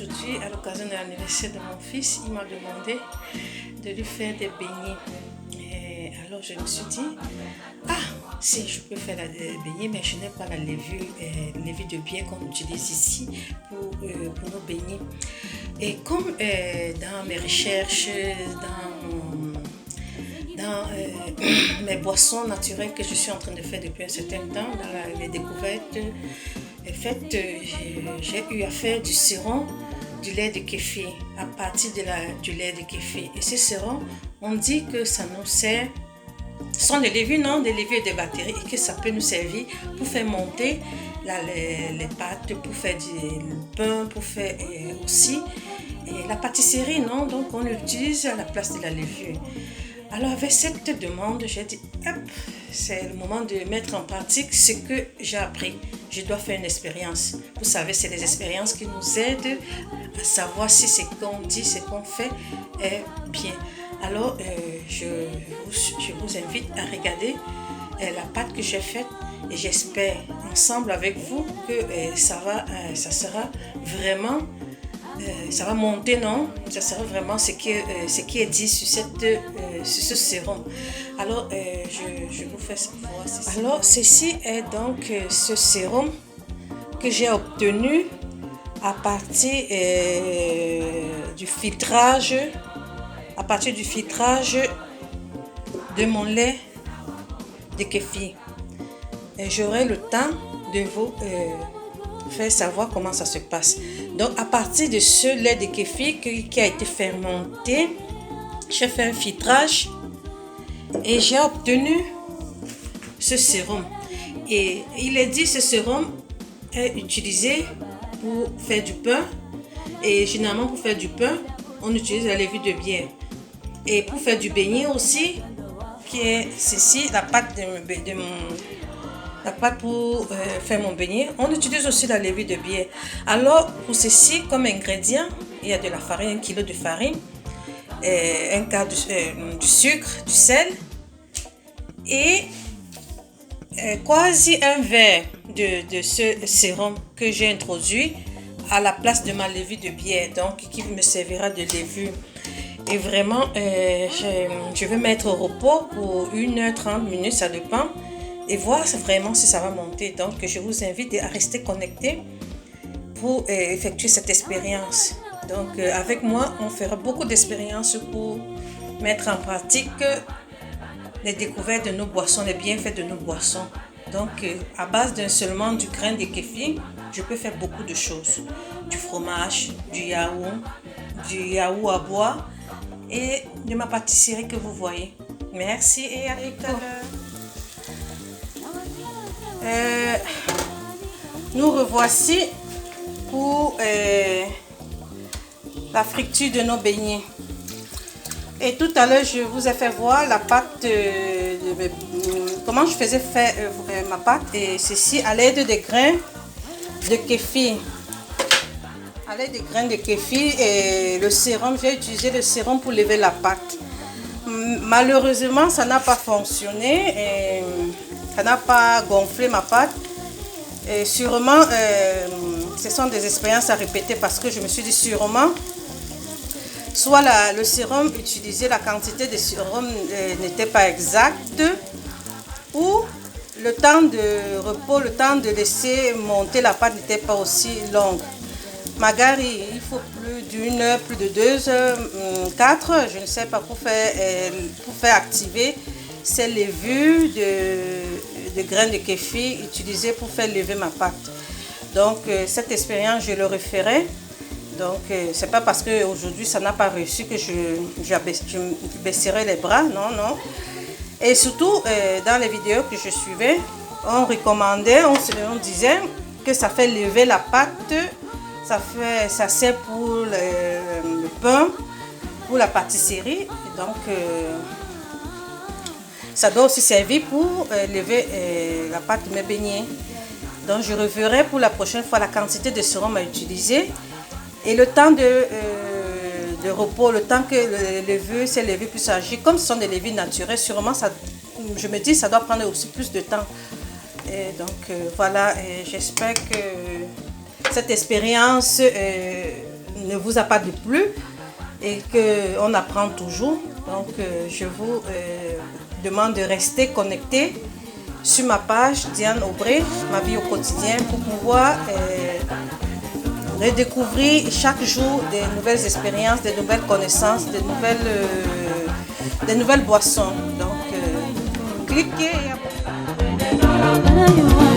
aujourd'hui, à l'occasion de l'anniversaire de mon fils, il m'a demandé de lui faire des beignets. Et alors je me suis dit, si je peux faire des beignets, mais je n'ai pas la levure de biais qu'on utilise ici pour nos beignets. Et comme dans mes recherches, dans mes boissons naturelles que je suis en train de faire depuis un certain temps, dans les découvertes faites, j'ai eu à faire du sérum du lait de kéfir à partir du lait de kéfir. Et ce sérum, on dit que ça nous sert, ce sont des levures, non, des levures et des bactéries, et que ça peut nous servir pour faire monter les pâtes, pour faire du pain, pour faire aussi la pâtisserie, non, donc on l'utilise à la place de la levure. Alors avec cette demande, j'ai dit, c'est le moment de mettre en pratique ce que j'ai appris. Je dois faire une expérience. Vous savez, c'est les expériences qui nous aident à savoir si ce qu'on dit, ce qu'on fait est bien. Alors, je vous invite à regarder la pâte que j'ai faite et j'espère ensemble avec vous que ça sera vraiment... ça va monter, non? Ça sera vraiment ce qui est dit sur ce sérum. Alors, je vous fais savoir ceci. Alors, ceci est donc ce sérum que j'ai obtenu à partir du filtrage, de mon lait de kéfir. Et j'aurai le temps de vous faire savoir comment ça se passe. Donc à partir de ce lait de kéfir qui a été fermenté, j'ai fait un filtrage et j'ai obtenu ce sérum. Et il est dit ce sérum est utilisé pour faire du pain. Et généralement pour faire du pain, on utilise la levure de bière. Et pour faire du beignet aussi, qui est ceci, la pâte pour faire mon beignet, on utilise aussi la levure de bière. Alors pour ceci, comme ingrédient, il y a de la farine, 1 kg de farine, un quart du sucre, du sel et quasi un verre de ce sérum que j'ai introduit à la place de ma levure de bière, donc qui me servira de levure. Et vraiment, je vais mettre au repos pour 1h30 minutes, ça dépend, et voir vraiment si ça va monter. Donc, je vous invite à rester connecté pour effectuer cette expérience. Donc, avec moi, on fera beaucoup d'expériences pour mettre en pratique les découvertes de nos boissons, les bienfaits de nos boissons. Donc, à base seulement du grain de kéfir, je peux faire beaucoup de choses. Du fromage, du yaourt à boire et de ma pâtisserie que vous voyez. Merci et à tout à l'heure. Nous revoici pour la friture de nos beignets. Et tout à l'heure, je vous ai fait voir la pâte, comment je faisais faire ma pâte. Et ceci à l'aide des grains de kéfir. À l'aide des grains de kéfir et le sérum, j'ai utilisé le sérum pour lever la pâte. Malheureusement, ça n'a pas fonctionné et ça n'a pas gonflé ma pâte. Et sûrement, ce sont des expériences à répéter parce que je me suis dit sûrement, soit le sérum utilisé, la quantité de sérum n'était pas exacte, ou le temps de repos, le temps de laisser monter la pâte n'était pas aussi long. Magari, il faut plus d'une heure, plus de 2 heures, 4 heures, je ne sais pas, pour faire activer ces levures de grains de kéfir utilisées pour faire lever ma pâte. Donc, cette expérience, je le referai. Donc, c'est pas parce qu'aujourd'hui ça n'a pas réussi que je baisserai les bras, non, non. Et surtout, dans les vidéos que je suivais, on recommandait, on disait que ça fait lever la pâte, ça sert pour le pain, pour la pâtisserie. Et donc, ça doit aussi servir pour lever la pâte de mes beignets. Donc, je reverrai pour la prochaine fois la quantité de sérum à utiliser. Et le temps de repos, le temps que ces levures puissent agir, comme ce sont des levures naturelles, sûrement, je me dis ça doit prendre aussi plus de temps. Et donc voilà, j'espère que cette expérience ne vous a pas déplu et qu'on apprend toujours. Donc, je vous demande de rester connecté sur ma page Diane Aubrey, ma vie au quotidien, pour pouvoir redécouvrir chaque jour des nouvelles expériences, des nouvelles connaissances, des nouvelles boissons. Donc, cliquez et abonnez-vous.